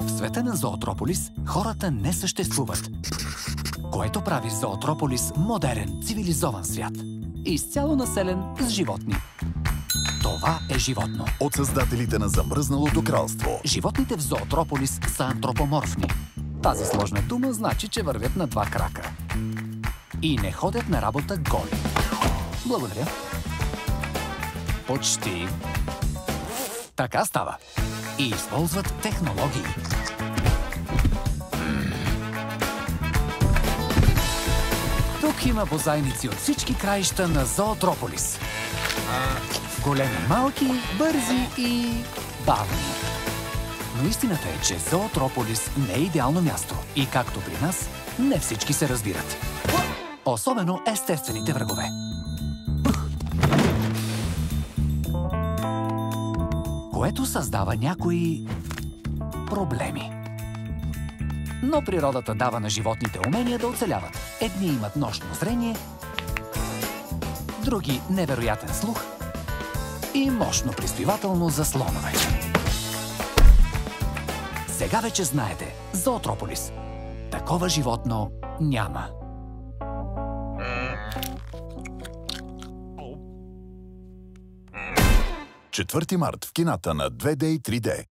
В света на Зоотрополис хората не съществуват, което прави Зоотрополис модерен, цивилизован свят. Изцяло населен с животни. Това е животно. От създателите на Замръзналото кралство. Животните в Зоотрополис са антропоморфни. Тази сложна дума значи, че вървят на два крака. И не ходят на работа голи. Благодаря. Почти. Така става. И използват технологии. Тук има бозайници от всички краища на Зоотрополис. Големи, малки, бързи и бавни. Но истината е, че Зоотрополис не е идеално място. И както при нас, не всички се разбират. Особено естествените врагове. Което създава някои проблеми. Но природата дава на животните умения да оцеляват. Едни имат нощно зрение, други невероятен слух и мощно приспивателно за слонове. Сега вече знаете, Зоотрополис. Такова животно няма. 4 март в кината на 2D и 3D.